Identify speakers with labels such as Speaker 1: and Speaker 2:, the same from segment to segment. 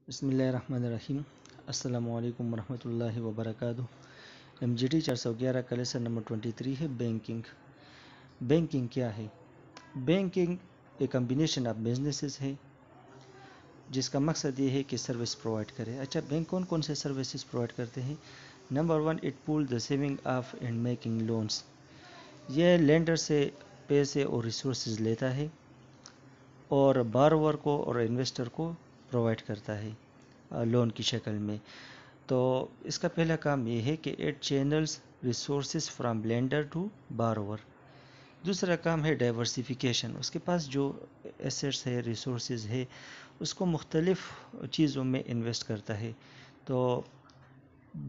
Speaker 1: بسم اللہ الرحمن الرحیم۔ السلام علیکم ورحمۃ اللہ وبرکاتہ۔ MGT 411 کا لیسن نمبر 23 ہے بینکنگ۔ بینکنگ کیا ہے؟ بینکنگ ایک کمبینیشن آف بزنسز ہے جس کا مقصد یہ ہے کہ سروس پرووائڈ کرے۔ اچھا، بینک کون کون سے سروسز پرووائڈ کرتے ہیں؟ Number 1، it pool the saving of and making loans. یہ لینڈر سے پیسے اور ریسورسز لیتا ہے اور بارور کو اور انویسٹر کو پرووائڈ کرتا ہے لون کی شکل میں۔ تو اس کا پہلا کام یہ ہے کہ it channels resources from lender to borrower. دوسرا کام ہے ڈائیورسیفیکیشن، اس کے پاس جو ایسیٹس ہے، ریسورسز ہے، اس کو مختلف چیزوں میں انویسٹ کرتا ہے۔ تو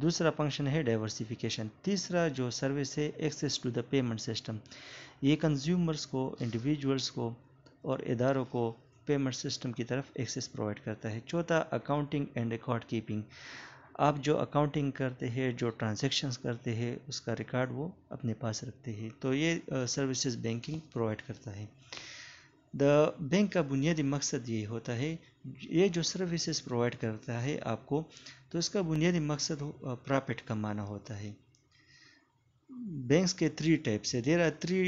Speaker 1: دوسرا فنکشن ہے ڈائیورسیفیکیشن۔ تیسرا جو سروس ہے access to the payment system, یہ کنزیومرز کو، انڈیویجولز کو اور اداروں کو پیمنٹ سسٹم کی طرف ایکسیس پرووائڈ کرتا ہے۔ چوتھا اکاؤنٹنگ اینڈ ریکارڈ کیپنگ، آپ جو اکاؤنٹنگ کرتے ہیں، جو ٹرانزیکشنز کرتے ہیں، اس کا ریکارڈ وہ اپنے پاس رکھتے ہیں۔ تو یہ سروسز بینکنگ پرووائڈ کرتا ہے۔ بینک کا بنیادی مقصد یہ ہوتا ہے، یہ جو سروسز پرووائڈ کرتا ہے آپ کو، تو اس کا بنیادی مقصد پرافٹ کمانا ہوتا ہے۔ بینکس کے 3 ٹائپس ہے۔ There are 3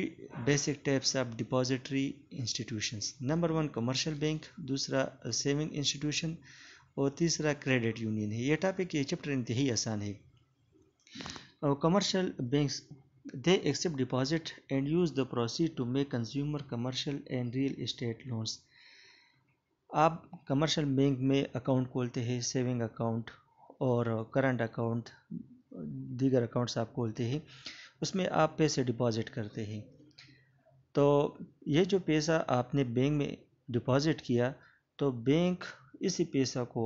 Speaker 1: basic types of depository institutions. Number 1 commercial bank, دوسرا سیونگ انسٹیٹیوشن اور تیسرا کریڈٹ یونین ہے۔ یہ ٹاپک، یہ چیپٹر انتہائی آسان ہے۔ Commercial banks they accept deposit and use the proceed to make consumer commercial and real estate loans. آپ کمرشل بینک میں اکاؤنٹ کھولتے ہیں، سیونگ اکاؤنٹ اور کرنٹ اکاؤنٹ، دیگر اکاؤنٹس آپ کھولتے ہیں، اس میں آپ پیسے ڈپازٹ کرتے ہیں۔ تو یہ جو پیسہ آپ نے بینک میں ڈپازٹ کیا، تو بینک اسی پیسہ کو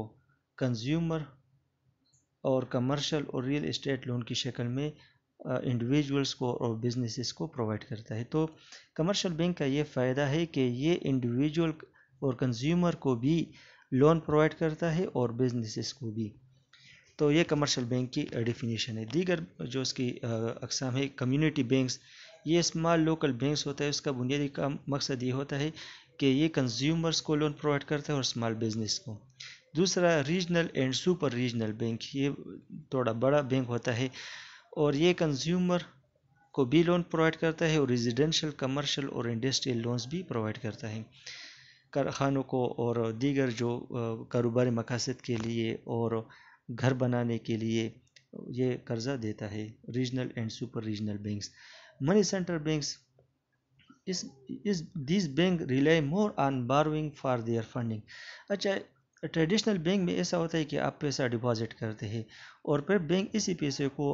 Speaker 1: کنزیومر اور کمرشل اور ریئل اسٹیٹ لون کی شکل میں انڈیویجولز کو اور بزنسز کو پرووائڈ کرتا ہے۔ تو کمرشل بینک کا یہ فائدہ ہے کہ یہ انڈیویجول اور کنزیومر کو بھی لون پرووائڈ کرتا ہے اور بزنسز کو بھی۔ تو یہ کمرشل بینک کی ڈیفینیشن ہے۔ دیگر جو اس کی اقسام ہے، کمیونٹی بینکس، یہ اسمال لوکل بینکس ہوتا ہے۔ اس کا بنیادی مقصد یہ ہوتا ہے کہ یہ کنزیومرز کو لون پرووائڈ کرتا ہے اور اسمال بزنس کو۔ دوسرا regional and super regional bank, یہ تھوڑا بڑا بینک ہوتا ہے اور یہ کنزیومر کو بھی لون پرووائڈ کرتا ہے اور ریزیڈینشل، کمرشل اور انڈسٹریل لونز بھی پرووائڈ کرتا ہے کارخانوں کو اور دیگر جو کاروباری مقاصد کے لیے اور گھر بنانے کے لیے یہ قرضہ دیتا ہے۔ Regional and super regional banks. Money center banks, these bank rely more on borrowing for their funding. اچھا، ٹریڈیشنل بینک میں ایسا ہوتا ہے کہ آپ پیسہ ڈپازٹ کرتے ہیں اور پھر بینک اسی پیسے کو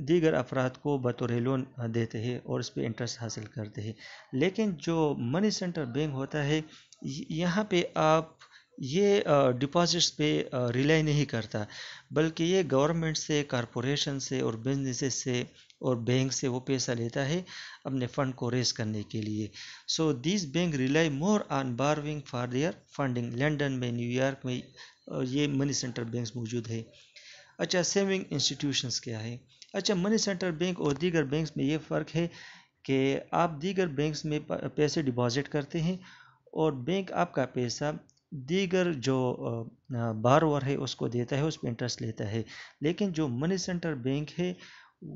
Speaker 1: دیگر افراد کو بطور لون دیتے ہیں اور اس پہ انٹرسٹ حاصل کرتے ہیں۔ لیکن جو منی سینٹر بینک ہوتا ہے، یہاں پہ آپ یہ ڈپازٹس پہ ریلائی نہیں کرتا، بلکہ یہ گورنمنٹ سے، کارپوریشن سے اور بزنسز سے اور بینک سے وہ پیسہ لیتا ہے اپنے فنڈ کو ریز کرنے کے لیے۔ So these bank rely more on borrowing for their funding. London میں، نیو یارک میں یہ منی سینٹر بینکس موجود ہے۔ اچھا، سیونگ انسٹیٹیوشنز کیا ہے؟ اچھا، منی سینٹر بینک اور دیگر بینکس میں یہ فرق ہے کہ آپ دیگر بینکس میں پیسے ڈپازٹ کرتے ہیں اور بینک آپ کا پیسہ دیگر جو بارور ہے اس کو دیتا ہے، اس پہ انٹرسٹ لیتا ہے۔ لیکن جو منی سینٹر بینک ہے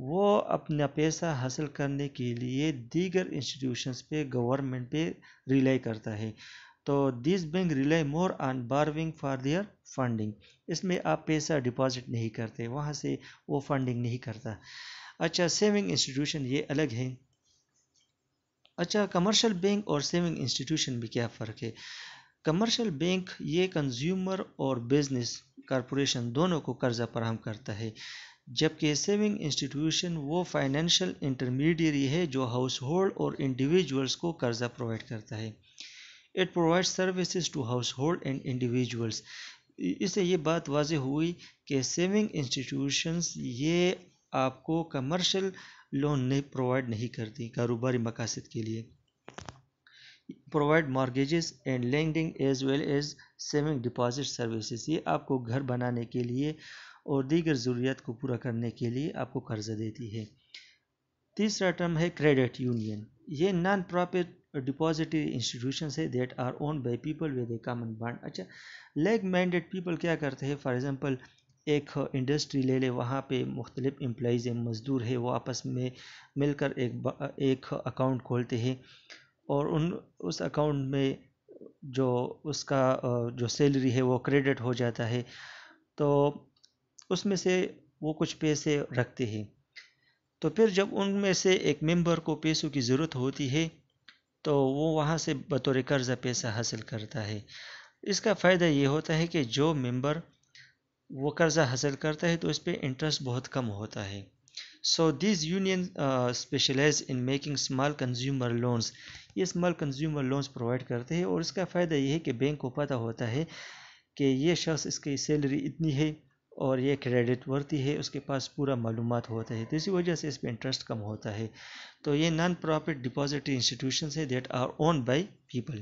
Speaker 1: وہ اپنا پیسہ حاصل کرنے کے لیے دیگر انسٹیٹیوشنز پہ، گورنمنٹ پہ ریلائی کرتا ہے۔ تو these bank rely more on borrowing for their funding. اس میں آپ پیسہ ڈپازٹ نہیں کرتے، وہاں سے وہ فنڈنگ نہیں کرتا۔ اچھا، سیونگ انسٹیٹیوشن یہ الگ ہے۔ اچھا، کمرشل بینک اور سیونگ انسٹیٹیوشن میں کیا فرق ہے؟ کمرشل بینک یہ کنزیومر اور بزنس، کارپوریشن دونوں کو قرضہ فراہم کرتا ہے، جبکہ سیونگ انسٹیٹیوشن وہ فائنینشیل انٹرمیڈیری ہے جو ہاؤس ہولڈ اور انڈیویجولز کو قرضہ پرووائڈ کرتا ہے۔ It provide services to household and individuals. اس سے یہ بات واضح ہوئی کہ سیونگ انسٹیٹیوشنز یہ آپ کو کمرشل لون پرووائڈ نہیں کرتی کاروباری مقاصد کے لیے۔ Provide mortgages and lending as well as saving deposit services. یہ آپ کو گھر بنانے کے لیے اور دیگر ضروریات کو پورا کرنے کے لیے آپ کو قرضہ دیتی ہے۔ تیسرا ٹرم ہے کریڈٹ یونین۔ یہ نان پرافٹ ڈپازٹری انسٹیٹیوشنس ہے that are own by people with a common bond. اچھا لیگ مینڈیٹ پیپل کیا کرتے ہیں؟ فار ایگزامپل ایک انڈسٹری لے لے، وہاں پہ مختلف امپلائیز ہیں، مزدور ہے، وہ آپس میں مل کر ایک اکاؤنٹ کھولتے ہیں، اور اس اکاؤنٹ میں جو اس کا جو سیلری ہے وہ کریڈٹ ہو جاتا ہے، تو اس میں سے وہ کچھ پیسے رکھتے ہیں. تو پھر جب ان میں سے ایک ممبر کو پیسوں کی ضرورت ہوتی ہے تو وہ وہاں سے بطور قرضہ پیسہ حاصل کرتا ہے. اس کا فائدہ یہ ہوتا ہے کہ جو ممبر وہ قرضہ حاصل کرتا ہے تو اس پہ انٹرسٹ بہت کم ہوتا ہے. So these union specialize in making small consumer loans. یہ اسمال کنزیومر لونز پرووائڈ کرتے ہیں، اور اس کا فائدہ یہ ہے کہ بینک کو پتہ ہوتا ہے کہ یہ شخص، اس کی سیلری اتنی ہے اور یہ کریڈٹ ورتھی ہے، اس کے پاس پورا معلومات ہوتا ہے، تو اسی وجہ سے اس پہ انٹرسٹ کم ہوتا ہے. تو یہ نان پروفٹ ڈپازٹری انسٹیٹیوشنز ہے that are own by people.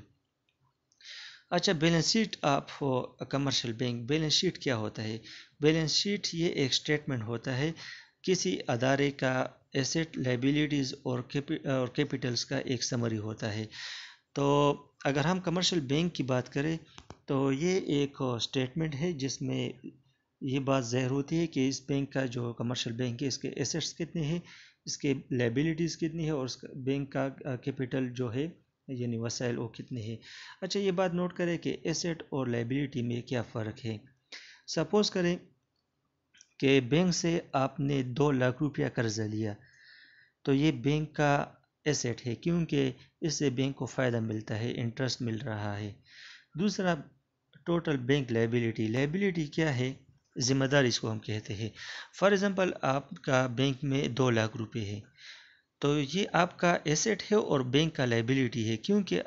Speaker 1: اچھا balance sheet of commercial bank. Balance sheet کیا ہوتا ہے؟ بیلنس شیٹ یہ ایک سٹیٹمنٹ ہوتا ہے کسی ادارے کا ایسٹ، لائبلٹیز اور کیپٹلز کا ایک سمری ہوتا ہے. تو اگر ہم کمرشل بینک کی بات کریں تو یہ ایک سٹیٹمنٹ ہے جس میں یہ بات ظاہر ہوتی ہے کہ اس بینک کا جو کمرشل بینک ہے اس کے ایسٹس کتنے ہیں، اس کے لائبلٹیز کتنی ہے، اور اس بینک کا کیپٹل جو ہے یعنی وسائل وہ کتنے ہیں. اچھا یہ بات نوٹ کریں کہ ایسٹ اور لائبلٹی میں کیا فرق ہے. سپوز کریں کہ بینک سے آپ نے 2 لاکھ روپیہ قرضہ لیا، تو یہ بینک کا ایسٹ ہے کیونکہ اس سے بینک کو فائدہ ملتا ہے، انٹرسٹ مل رہا ہے. دوسرا ٹوٹل بینک لائبلٹی. لائبلٹی کیا ہے؟ ذمہ داری اس کو ہم کہتے ہیں. فار ایگزامپل آپ کا بینک میں 2 لاکھ روپے ہے، تو یہ آپ کا ایسٹ ہے اور بینک کا لائبلٹی ہے، کیونکہ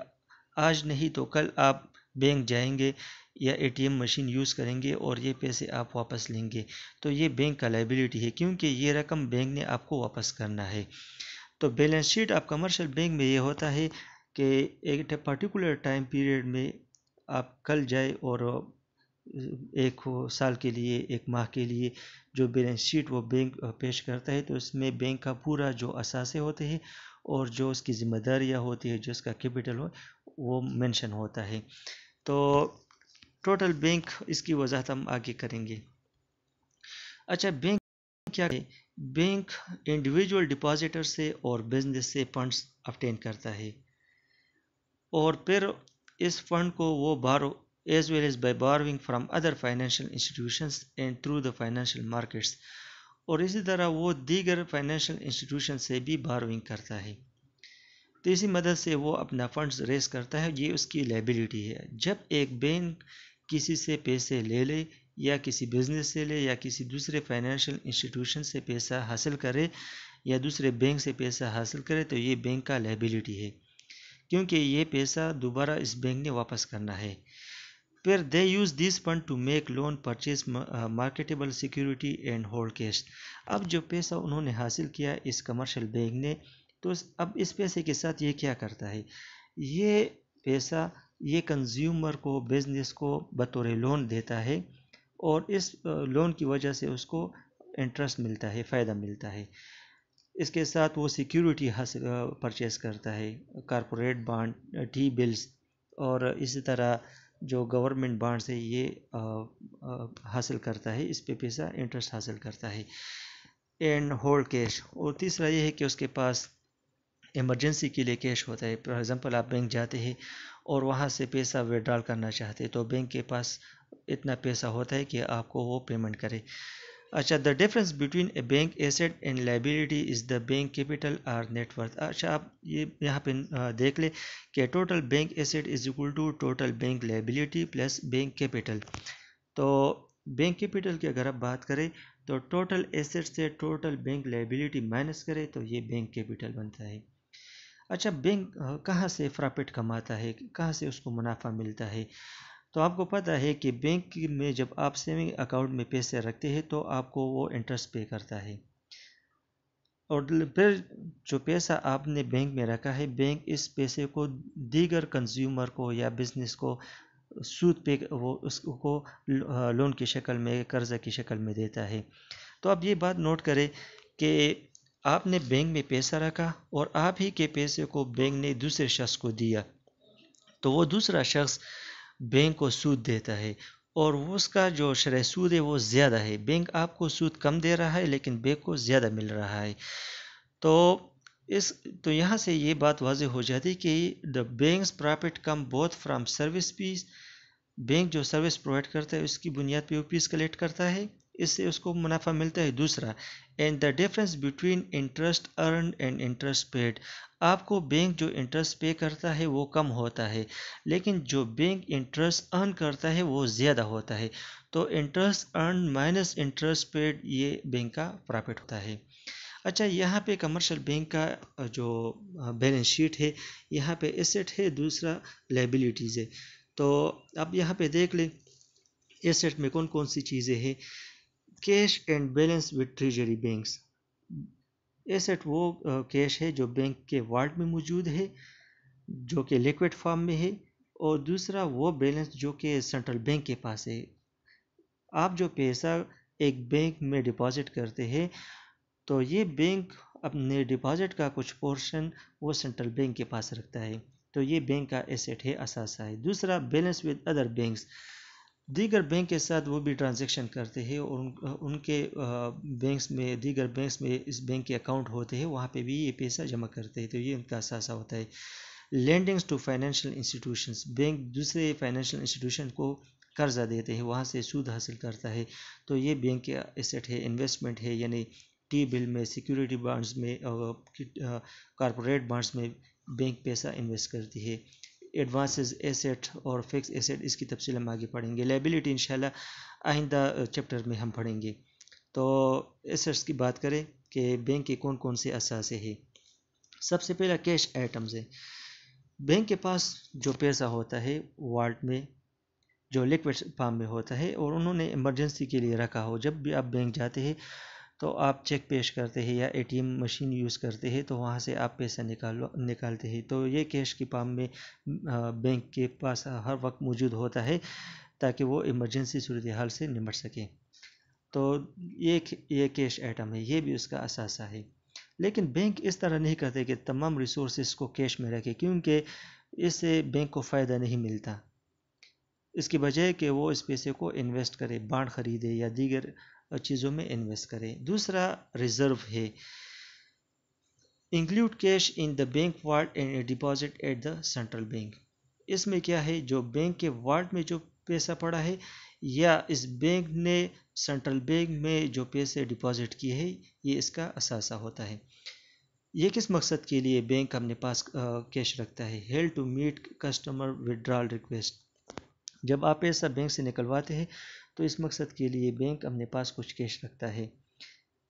Speaker 1: آج نہیں تو کل آپ بینک جائیں گے یا A T M machine use کریں گے اور یہ پیسے آپ واپس لیں گے، تو یہ بینک کا لائبلٹی ہے کیونکہ یہ رقم بینک نے آپ کو واپس کرنا ہے. تو balance sheet of commercial bank میں یہ ہوتا ہے کہ ایک پرٹیکولر ٹائم پیریڈ میں آپ کل جائے اور 1 سال کے لیے، 1 ماہ کے لیے جو بیلنس شیٹ وہ بینک پیش کرتا ہے، تو اس میں بینک کا پورا جو اثاثے ہوتے ہیں اور جو اس کی ذمہ داریاں ہوتی ہے، جو اس کا کیپٹل ہو، وہ مینشن ہوتا ہے. تو ٹوٹل بینک اس کی وضاحت ہم آگے کریں گے. اچھا بینک کیا ہے؟ بینک انڈیویجول ڈپازیٹر سے اور بزنس سے فنڈز obtain کرتا ہے، اور پھر اس فنڈ کو وہ borrow as well as by borrowing from other financial institutions and through the financial markets. اور اسی طرح وہ دیگر فائنینشیل انسٹیٹیوشن سے بھی بارونگ کرتا ہے، تو اسی مدد سے وہ اپنا فنڈز ریز کرتا ہے. یہ اس کی لائبلٹی ہے. جب ایک بینک کسی سے پیسے لے لے یا کسی بزنس سے لے یا کسی دوسرے فائنینشیل انسٹیٹیوشن سے پیسہ حاصل کرے یا دوسرے بینک سے پیسہ حاصل کرے، تو یہ بینک کا لائبلٹی ہے کیونکہ یہ پیسہ دوبارہ اس بینک نے واپس کرنا ہے. پھر they use this fund to make loan, purchase marketable security and hold cash. اب جو پیسہ انہوں نے حاصل کیا اس کمرشل بینک نے، تو اب اس پیسے کے ساتھ یہ کیا کرتا ہے؟ یہ پیسہ یہ کنزیومر کو، بزنس کو بطور لون دیتا ہے، اور اس لون کی وجہ سے اس کو انٹرسٹ ملتا ہے، فائدہ ملتا ہے. اس کے ساتھ وہ سیکیورٹی حاصل پرچیز کرتا ہے، کارپوریٹ بانڈ، ٹی بلز، اور اسی طرح جو گورنمنٹ بانڈز ہے یہ حاصل کرتا ہے، اس پہ پیسہ انٹرسٹ حاصل کرتا ہے. And hold cash. اور تیسرا یہ ہے کہ اس کے پاس ایمرجنسی کے لیے کیش ہوتا ہے. فار ایگزامپل آپ بینک جاتے ہیں اور وہاں سے پیسہ وڈرال کرنا چاہتے ہیں، تو بینک کے پاس اتنا پیسہ ہوتا ہے کہ آپ کو وہ پیمنٹ کرے. اچھا the difference between a bank asset and liability is the bank capital or net worth. اچھا آپ یہ یہاں پہ دیکھ لیں کہ total bank asset is equal to total bank liability plus bank capital. تو بینک کیپٹل کی اگر آپ بات کریں تو ٹوٹل ایسٹ سے ٹوٹل بینک لائبلٹی مائنس کرے تو یہ بینک کیپٹل بنتا ہے. اچھا بینک کہاں سے پروفٹ کماتا ہے، کہاں سے اس کو منافع ملتا ہے؟ تو آپ کو پتہ ہے کہ بینک میں جب آپ سیونگ اکاؤنٹ میں پیسے رکھتے ہیں تو آپ کو وہ انٹرسٹ پے کرتا ہے، اور پھر جو پیسہ آپ نے بینک میں رکھا ہے، بینک اس پیسے کو دیگر کنزیومر کو یا بزنس کو سود پہ وہ اس کو لون کی شکل میں، قرضہ کی شکل میں دیتا ہے. تو اب یہ بات نوٹ کریں کہ آپ نے بینک میں پیسہ رکھا اور آپ ہی کے پیسے کو بینک نے دوسرے شخص کو دیا، تو وہ دوسرا شخص بینک کو سود دیتا ہے، اور اس کا جو شرح سود ہے وہ زیادہ ہے۔ بینک آپ کو سود کم دے رہا ہے لیکن بینک کو زیادہ مل رہا ہے۔ تو اس تو یہاں سے یہ بات واضح ہو جاتی کہ the banks profit come both from service fees, bank جو سروس پرووائڈ کرتا ہے اس کی بنیاد پہ وہ فیس کلیکٹ کرتا ہے، اس سے اس کو منافع ملتا ہے۔ دوسرا، and the difference between interest earned and interest paid, آپ کو بینک جو انٹرسٹ پے کرتا ہے وہ کم ہوتا ہے لیکن جو بینک انٹرسٹ ارن کرتا ہے وہ زیادہ ہوتا ہے، تو interest earn minus interest paid یہ بینک کا پرافٹ ہوتا ہے۔ اچھا، یہاں پہ کمرشل بینک کا جو بیلنس شیٹ ہے، یہاں پہ ایسٹ ہے، دوسرا لائبلٹیز ہے۔ تو اب یہاں پہ دیکھ لیں ایسٹ میں کون کون سی چیزیں ہیں۔ Cash and balance with treasury banks, asset وہ کیش ہے جو بینک کے والٹ میں موجود ہے، جو کہ لیکوڈ فارم میں ہے، اور دوسرا وہ بیلنس جو کہ سینٹرل بینک کے پاس ہے۔ آپ جو پیسہ ایک بینک میں ڈپازٹ کرتے ہیں تو یہ بینک اپنے ڈپازٹ کا کچھ پورشن وہ سینٹرل بینک کے پاس رکھتا ہے، تو یہ بینک کا ایسٹ ہے، اثاثہ ہے۔ دوسرا، بیلنس ود ادر بینکس، دیگر بینک کے ساتھ وہ بھی ٹرانزیکشن کرتے ہیں اور ان کے بینکس میں، دیگر بینکس میں اس بینک کے اکاؤنٹ ہوتے ہیں، وہاں پہ بھی یہ پیسہ جمع کرتے ہیں، تو یہ ان کا اثاثہ ہوتا ہے۔ لینڈنگس ٹو فائنینشیل انسٹیٹیوشنس، بینک دوسرے فائنینشیل انسٹیٹیوشن کو قرضہ دیتے ہیں، وہاں سے سود حاصل کرتا ہے، تو یہ بینک کا ایسٹ ہے۔ انویسٹمنٹ ہے، یعنی ٹی بل میں، سیکیورٹی بانڈز میں، کارپوریٹ بانڈز میں بینک پیسہ انویسٹ کرتی ہے۔ ایڈوانسز ایسٹ اور فکس ایسٹ، اس کی تفصیل ہم آگے پڑھیں گے۔ لائبلٹی انشاءاللہ آئندہ چیپٹر میں ہم پڑھیں گے۔ تو ایسٹس کی بات کریں کہ بینک کے کون کون سے اثاثے ہیں۔ سب سے پہلا کیش آئٹمز ہے۔ بینک کے پاس جو پیسہ ہوتا ہے والٹ میں، جو لیکوڈ فارم میں ہوتا ہے، اور انہوں نے ایمرجنسی کے لیے رکھا ہو، جب بھی آپ بینک جاتے ہیں تو آپ چیک پیش کرتے ہیں یا A T M machine use کرتے ہیں، تو وہاں سے آپ پیسہ نکالتے ہیں، تو یہ کیش کی فارم میں بینک کے پاس ہر وقت موجود ہوتا ہے تاکہ وہ ایمرجنسی صورتحال سے نمٹ سکیں۔ تو یہ کیش آئٹم ہے، یہ بھی اس کا اثاثہ ہے۔ لیکن بینک اس طرح نہیں کرتے کہ تمام ریسورسز کو کیش میں رکھے، کیونکہ اس سے بینک کو فائدہ نہیں ملتا، اس کی بجائے کہ وہ اس پیسے کو انویسٹ کرے، بانڈ خریدے یا دیگر چیزوں میں انویسٹ کرے۔ دوسرا ریزرو ہے، include cash in the bank vault and deposit at the central bank, اس میں کیا ہے، جو بینک کے والٹ میں جو پیسہ پڑا ہے یا اس بینک نے سینٹرل بینک میں جو پیسے ڈپازٹ کیے ہیں، یہ اس کا اثاثہ ہوتا ہے۔ یہ کس مقصد کے لیے بینک اپنے پاس کیش رکھتا ہے؟ Held to meet customer withdrawal request, جب آپ پیسہ بینک سے نکلواتے ہیں تو اس مقصد کے لیے بینک اپنے پاس کچھ کیش رکھتا ہے۔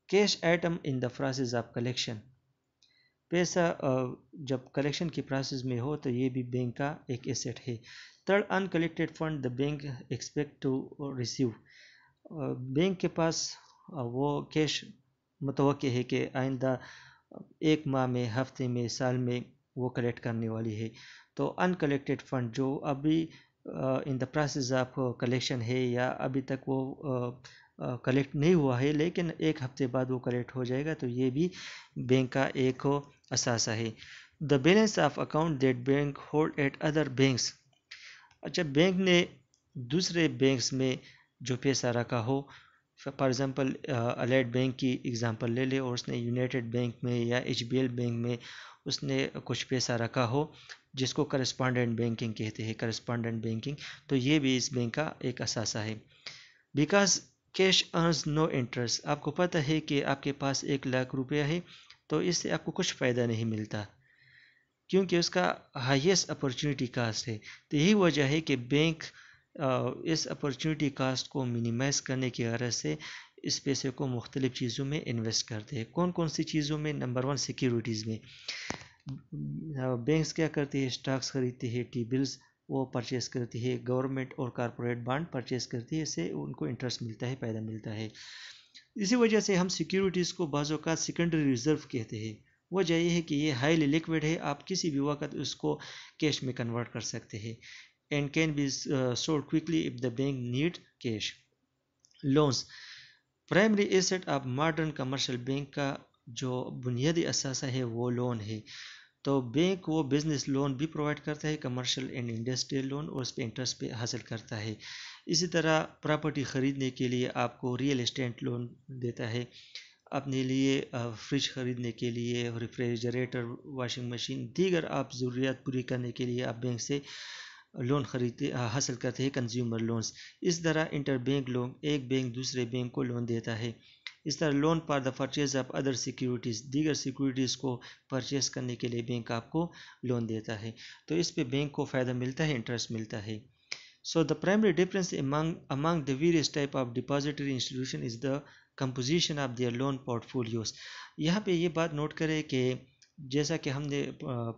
Speaker 1: Cash item in the process of collection, پیسہ جب کلیکشن کی پروسیس میں ہو تو یہ بھی بینک کا ایک ایسٹ ہے۔ Third, uncollected fund the bank expect to receive, bank کے پاس وہ کیش متوقع ہے کہ آئندہ ایک ماہ میں، ہفتے میں، سال میں وہ کلیکٹ کرنے والی ہے، تو ان کلیکٹڈ فنڈ جو ابھی ان دا پروسیس آف کلیکشن ہے یا ابھی تک وہ کلیکٹ نہیں ہوا ہے لیکن ایک ہفتے بعد وہ کلیکٹ ہو جائے گا، تو یہ بھی بینک کا ایک اثاثہ ہے۔ The balance of account that bank hold at other banks, اچھا بینک نے دوسرے بینکس میں جو پیسہ رکھا ہو، فار ایگزامپل الائٹ بینک کی ایگزامپل لے لے، اور اس نے یونائٹڈ بینک میں یا ایچ بی ایل بینک میں اس نے کچھ پیسہ رکھا ہو جس کو کرسپونڈنٹ بینکنگ کہتے ہیں، کرسپونڈنٹ بینکنگ، تو یہ بھی اس بینک کا ایک اثاثہ ہے۔ Because cash earns no interest, آپ کو پتہ ہے کہ آپ کے پاس 1,00,000 روپیہ ہے تو اس سے آپ کو کچھ فائدہ نہیں ملتا کیونکہ اس کا ہائیسٹ اپرچونٹی کاسٹ ہے، تو یہی وجہ ہے کہ بینک اس اپرچونٹی کاسٹ کو منیمائز کرنے کی غرض سے اس پیسے کو مختلف چیزوں میں انویسٹ کرتے ہیں۔ کون کون سی چیزوں میں؟ نمبر 1، سیکیورٹیز میں، بینکس کیا کرتی ہے، سٹاکس خریدتی ہے، ٹی بلز وہ پرچیز کرتی ہے، گورنمنٹ اور کارپوریٹ بانڈ پرچیز کرتی ہے، اس سے ان کو انٹرسٹ ملتا ہے، فائدہ ملتا ہے۔ اسی وجہ سے ہم سیکیورٹیز کو بعض اوقات سیکنڈری ریزرو کہتے ہیں، وجہ یہ ہے کہ یہ ہائیلی لیکوڈ ہے، آپ کسی بھی وقت اس کو کیش میں کنورٹ کر سکتے ہیں، and can be sold quickly if the bank need cash. Loans, primary asset of modern commercial bank کا جو بنیادی اثاثہ ہے وہ لون ہے. تو بینک وہ بزنس لون بھی پرووائڈ کرتا ہے، کمرشل اینڈ انڈسٹریل لون، اور اس پہ انٹرسٹ پہ حاصل کرتا ہے. اسی طرح پراپرٹی خریدنے کے لیے آپ کو ریئل اسٹیٹ لون دیتا ہے. اپنے لیے فریج خریدنے کے لیے، ریفریجریٹر، واشنگ مشین، دیگر آپ ضروریات پوری کرنے کے لیے آپ بینک سے لون خریدتے حاصل کرتے ہیں، کنزیومر لونز. اس طرح انٹر بینک لون، ایک بینک دوسرے بینک کو لون دیتا ہے. اس طرح loan for the purchase of other securities, دیگر سیکیورٹیز کو پرچیز کرنے کے لیے بینک آپ کو لون دیتا ہے. تو اس پہ بینک کو فائدہ ملتا ہے، انٹرسٹ ملتا ہے. So the primary difference among the various type of depository institution is the composition of their loan portfolios. یہاں پہ یہ بات نوٹ کرے کہ جیسا کہ ہم نے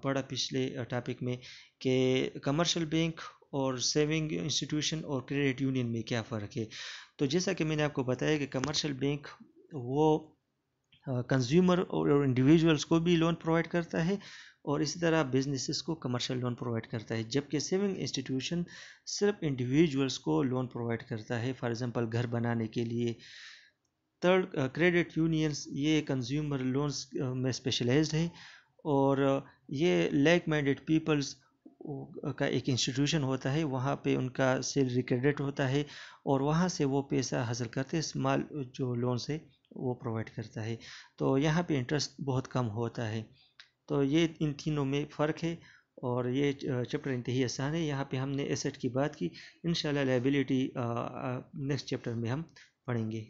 Speaker 1: پڑھا پچھلے ٹاپک میں کہ کمرشل بینک اور سیونگ انسٹیٹیوشن اور کریڈٹ یونین میں کیا فرق ہے. تو جیسا کہ میں نے آپ کو بتایا کہ کمرشل بینک وہ کنزیومر اور انڈیویجولس کو بھی لون پرووائڈ کرتا ہے، اور اسی طرح بزنسز کو کمرشل لون پرووائڈ کرتا ہے. جبکہ سیونگ انسٹیٹیوشن صرف انڈیویجولس کو لون پرووائڈ کرتا ہے، فار ایگزامپل گھر بنانے کے لیے. تھرڈ، کریڈٹ یونینس یہ کنزیومر لونز میں اسپیشلائزڈ ہے، اور یہ لائک مائنڈیڈ پیپلز کا ایک انسٹیٹیوشن ہوتا ہے. وہاں پہ ان کا سیلری کریڈٹ ہوتا ہے، اور وہاں سے وہ پیسہ حاصل کرتے ہیں، اسمال جو لونس ہے وہ پرووائڈ کرتا ہے. تو یہاں پہ انٹرسٹ بہت کم ہوتا ہے. تو یہ ان تینوں میں فرق ہے، اور یہ چیپٹر انتہائی آسان ہے. یہاں پہ ہم نے ایسٹ کی بات کی، انشاءاللہ لائبلٹی نیکسٹ چیپٹر میں ہم پڑھیں گے.